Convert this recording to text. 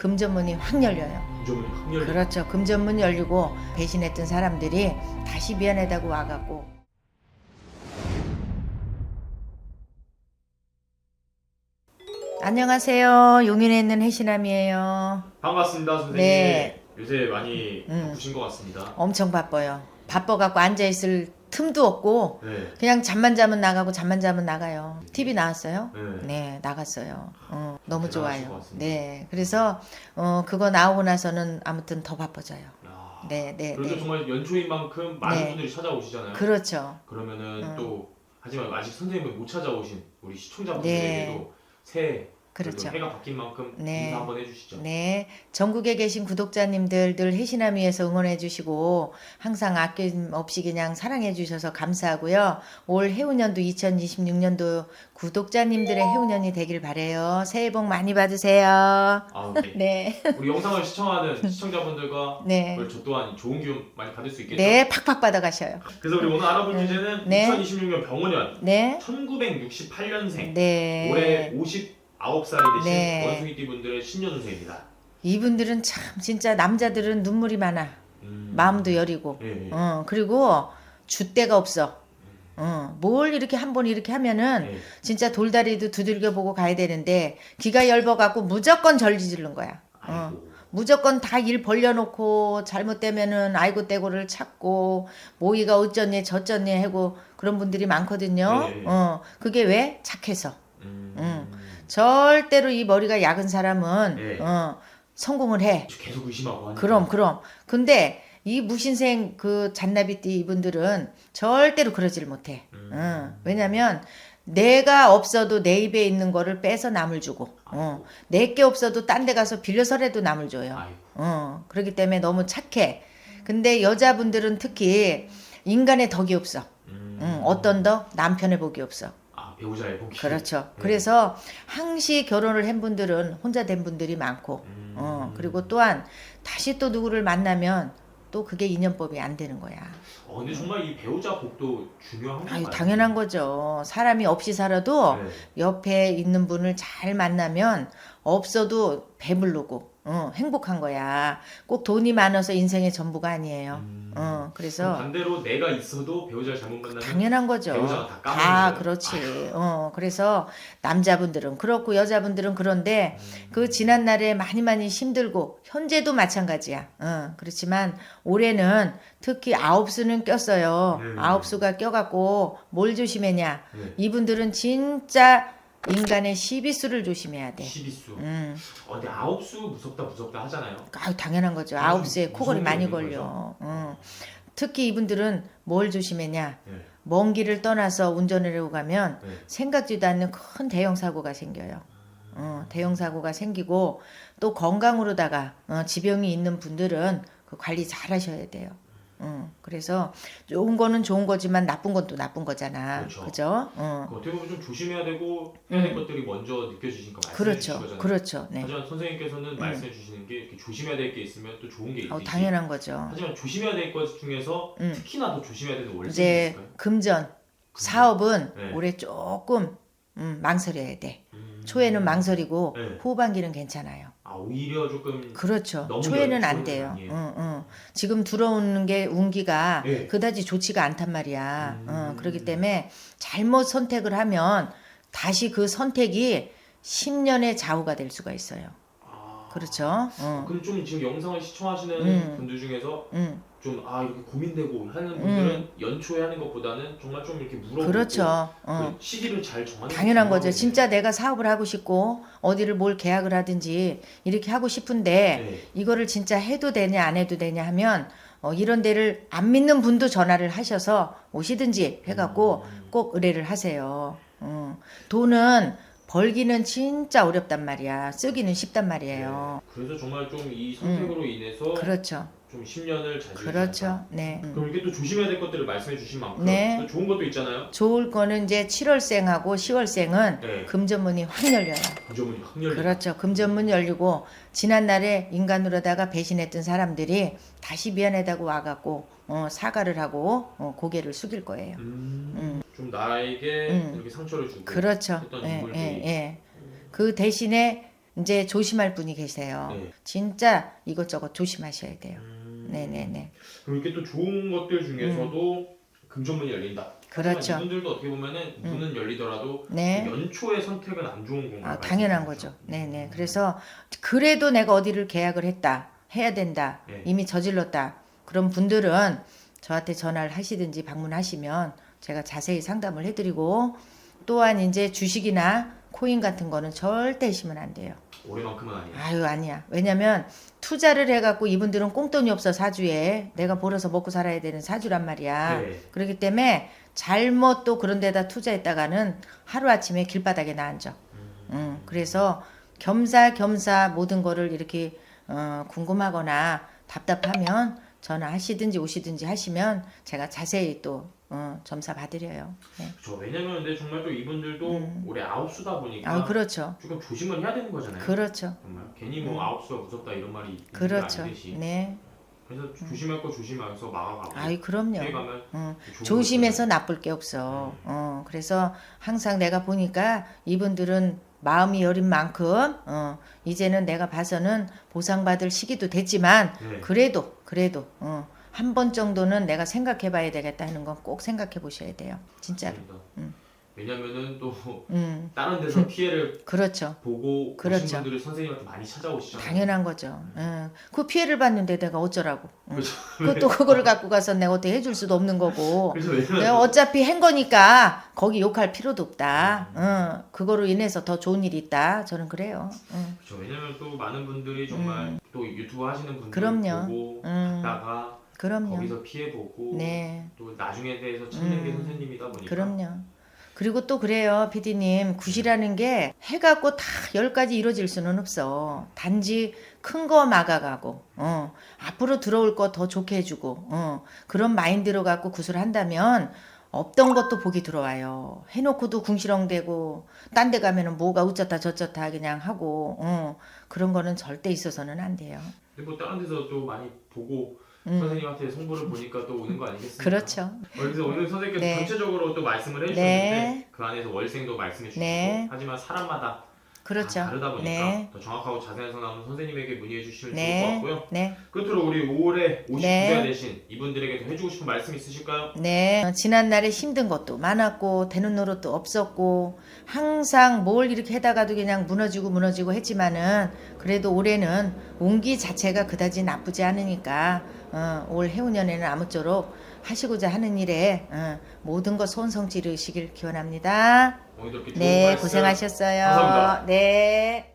금전문이 확 열려요. 금전문이 확 열려. 그렇죠. 금전문 열리고 배신했던 사람들이 다시 미안하다고 와갖고. 안녕하세요. 용인에 있는 혜신함이에요. 반갑습니다, 선생님. 네. 요새 많이 바쁘신 것 같습니다. 엄청 바빠요. 바빠갖고 앉아있을 틈도 없고 네. 그냥 잠만 자면 나가고 잠만 자면 나가요. TV 나왔어요? 네. 네, 나갔어요. 너무 대단하신 것 좋아요. 같습니다. 네, 그래서 그거 나오고 나서는 아무튼 더 바빠져요. 야, 네, 네, 그래도 네. 정말 연초인 만큼 많은 네. 분들이 찾아오시잖아요. 그렇죠. 그러면은 또 하지만 아직 선생님을 못 찾아오신 우리 시청자분들에게도 새해 그렇죠. 해가 바뀐 만큼 네. 인사 한번 해주시죠. 네, 전국에 계신 구독자님들 늘 혜신함 위해서 응원해 주시고 항상 아낌없이 그냥 사랑해 주셔서 감사하고요. 올 해운년도 2026년도 구독자님들의 해운년이 되길 바래요. 새해 복 많이 받으세요. 아, 네. 네, 우리 영상을 시청하는 시청자분들과 네. 저 또한 좋은 기운 많이 받을 수 있겠죠. 네, 팍팍 받아가셔요. 그래서 우리 오늘 알아볼 주제는 네. 2026년 병원년 네, 1968년생 네. 올해 59살이 되신 네. 원숭이띠 분들의 신년운세입니다. 이분들은 참 진짜 남자들은 눈물이 많아. 마음도 여리고. 예, 예. 그리고 줏대가 없어. 뭘 이렇게 한 번 이렇게 하면은 예. 진짜 돌다리도 두들겨 보고 가야 되는데 기가 열버갖고 무조건 절지르는 거야. 아이고. 무조건 다 일 벌려놓고 잘못되면은 아이고 떼고를 찾고 모이가 어쩌니 저쩌니 하고 그런 분들이 많거든요. 네. 그게 왜? 착해서. 음. 절대로 이 머리가 약은 사람은 네. 성공을 해. 계속 의심하고 하니까. 그럼. 근데 이 무신생 그 잔나비띠 이분들은 절대로 그러질 못해. 왜냐면 내가 없어도 내 입에 있는 거를 빼서 남을 주고, 내게 없어도 딴 데 가서 빌려서라도 남을 줘요. 아이고. 그렇기 때문에 너무 착해. 근데 여자분들은 특히 인간의 덕이 없어. 어떤 덕? 남편의 복이 없어. 아, 배우자의 복이. 그렇죠. 네. 그래서 항시 결혼을 한 분들은 혼자 된 분들이 많고, 그리고 또한 다시 또 누구를 만나면 또 그게 인연법이 안 되는 거야. 근데 정말 이 배우자 복도 중요한 아유, 건가요? 당연한 거죠. 사람이 없이 살아도 네. 옆에 있는 분을 잘 만나면 없어도 배부르고 행복한 거야. 꼭 돈이 많아서 인생의 전부가 아니에요. 그럼 그래서 반대로 내가 있어도 배우자를 잘못 만나면 당연한 거죠. 배우자가 다 까먹는 다 거예요? 그렇지. 그래서 남자분들은 그렇고 여자분들은 그런데 그 지난 날에 많이 힘들고 현재도 마찬가지야. 그렇지만 올해는 특히 아홉수는 꼈어요. 네. 아홉수가 껴갖고 뭘 조심했냐? 네. 이분들은 진짜 인간의 시비수를 조심해야 돼. 시비수. 음. 근데 아홉수 무섭다 하잖아요. 아유, 당연한 거죠. 아, 아홉수에 무슨 코골이 많이 일이 걸려. 특히 이분들은 뭘 조심했냐? 네. 먼 길을 떠나서 운전을 하고 가면 네. 생각지도 않는 큰 대형 사고가 생겨요. 대형 사고가 생기고 또 건강으로다가 지병이 있는 분들은 그 관리 잘 하셔야 돼요. 그래서 좋은 거는 좋은 거지만 나쁜 건 또 나쁜 거잖아. 그렇죠. 그죠? 그 어떻게 보면 좀 조심해야 되고 해야 될 것들이 먼저 느껴지시니까 말씀해 주신 그렇죠. 거잖아요. 그렇죠. 네. 하지만 선생님께서는 말씀해 주시는 게 이렇게 조심해야 될 게 있으면 또 좋은 게 있듯이 당연한 거죠. 하지만 조심해야 될 것 중에서 특히나 더 조심해야 되는 원칙이 이제 있을까요? 금전 사업은 네. 올해 조금 망설여야 돼. 초에는 망설이고 네. 후반기는 괜찮아요. 오히려 조금 그렇죠. 너무 초에는 안 초에는 돼요. 아니에요. 지금 들어오는 게 운기가 네. 그다지 좋지가 않단 말이야. 그렇기 때문에 잘못 선택을 하면 다시 그 선택이 10년의 좌우가 될 수가 있어요. 그렇죠. 그럼 좀 지금 영상을 시청하시는 분들 중에서 좀 이렇게 고민되고 하는 분들은 연초에 하는 것보다는 정말 좀 이렇게 물어보고 그렇죠. 그 시기를 잘 정하는 게 당연한 중요한 거죠. 거겠네요. 진짜 내가 사업을 하고 싶고 어디를 뭘 계약을 하든지 이렇게 하고 싶은데 네. 이거를 진짜 해도 되냐 안 해도 되냐 하면 이런 데를 안 믿는 분도 전화를 하셔서 오시든지 해갖고 꼭 의뢰를 하세요. 돈은 벌기는 진짜 어렵단 말이야. 쓰기는 쉽단 말이에요. 그래서 정말 좀 이 선택으로 인해서 그렇죠. 좀 10년을 잘 그렇죠. 네. 그럼 이렇게 또 조심해야 될 것들을 말씀해 주신 만큼 네. 또 좋은 것도 있잖아요. 좋을 거는 이제 7월생하고 10월생은 네. 금전문이 확 열려요. 금전문이 확 열려. 그렇죠. 금전문 열리고 지난날에 인간으로다가 배신했던 사람들이 다시 미안하다고 와갖고 사과를 하고 고개를 숙일 거예요. 좀 나에게 이렇게 상처를 주고 그렇죠. 했던 예, 인물들이 예, 예. 그 대신에 이제 조심할 분이 계세요. 네. 진짜 이것저것 조심하셔야 돼요. 네네네. 그럼 이렇게 또 좋은 것들 중에서도 금전문이 열린다. 그렇죠. 하지만 이분들도 어떻게 보면은 문은 열리더라도 네. 그 연초의 선택은 안 좋은 건가요? 아, 당연한 거죠. 네네. 그래서 그래도 내가 어디를 계약을 했다, 해야 된다, 네. 이미 저질렀다. 그런 분들은 저한테 전화를 하시든지 방문하시면 제가 자세히 상담을 해드리고, 또한 이제 주식이나 코인 같은 거는 절대 하시면 안 돼요. 올해만큼은 아니에요. 아유, 아니야. 왜냐면 투자를 해갖고 이분들은 꽁돈이 없어 사주에, 내가 벌어서 먹고 살아야 되는 사주란 말이야. 네. 그렇기 때문에 잘못 또 그런 데다 투자했다가는 하루아침에 길바닥에 나앉아. 그래서 겸사겸사 모든 거를 이렇게 궁금하거나 답답하면 전화하시든지 오시든지 하시면 제가 자세히 또 점사 봐드려요. 네. 그렇죠. 왜냐면 근데 정말 또 이분들도 올해 아홉수다 보니까 아, 그렇죠. 조금 조심을 해야 되는 거잖아요. 그렇죠. 정말 괜히 뭐 아홉수가 무섭다 이런 말이 있는 게 그렇죠. 아니듯이. 네. 그래서 조심할 거 조심하면서 막아가고. 아이, 그럼요. 피해가면 좋은 조심해서 거잖아요. 나쁠 게 없어. 그래서 항상 내가 보니까 이분들은 마음이 여린 만큼 이제는 내가 봐서는 보상받을 시기도 됐지만 네. 그래도 한 번 정도는 내가 생각해 봐야 되겠다 하는 건 꼭 생각해 보셔야 돼요. 진짜로. 왜냐면은 또 음. 다른 데서 피해를 그렇죠. 보고 그렇죠. 오신 분들이 선생님한테 많이 찾아오시잖아요. 당연한 거죠. 그 피해를 봤는데 내가 어쩌라고. 그렇죠. 그것도 그거를 갖고 가서 내가 어떻게 해줄 수도 없는 거고. 그래서 왜냐면 내가 어차피 한 거니까 거기 욕할 필요도 없다. 그거로 인해서 더 좋은 일이 있다. 저는 그래요. 그렇죠. 왜냐면 또 많은 분들이 정말 또 유튜브 하시는 분들 그럼요. 보고 갔다가 그럼요. 거기서 피해 보고 네. 또 나중에 대해서 찾는 게 선생님이다 보니까 그럼요. 그리고 또 그래요, PD님. 굿이라는 게 해갖고 다 10가지 이루어질 수는 없어. 단지 큰 거 막아가고, 앞으로 들어올 거 더 좋게 해주고, 그런 마인드로 갖고 굿을 한다면 없던 것도 복이 들어와요. 해놓고도 궁시렁대고, 딴 데 가면은 뭐가 우쩌다 저쩌다 그냥 하고, 그런 거는 절대 있어서는 안 돼요. 근데 뭐 다른 데서 또 많이 보고 선생님한테 송보를 보니까 또 오는 거 아니겠습니까? 그렇죠. 그래서 오늘 선생님께서 네. 전체적으로 또 말씀을 해주셨는데 네. 그 안에서 월생도 말씀해 주시고 네. 하지만 사람마다 그렇죠. 다 다르다 보니까 네. 더 정확하고 자세한 상담은 선생님에게 문의해 주시면 좋을 것 네. 같고요. 네. 끝으로 우리 올해 59세 네. 되신 이분들에게 더 해주고 싶은 말씀 있으실까요? 네, 지난날에 힘든 것도 많았고 되는 노릇도 없었고 항상 뭘 이렇게 해다가도 그냥 무너지고 했지만은 그래도 올해는 운기 자체가 그다지 나쁘지 않으니까 올 해운년에는 아무쪼록 하시고자 하는 일에 모든 것 손성 지르시길 기원합니다. 오늘도 이렇게 좋은 네, 말씀 고생하셨어요. 감사합니다. 네.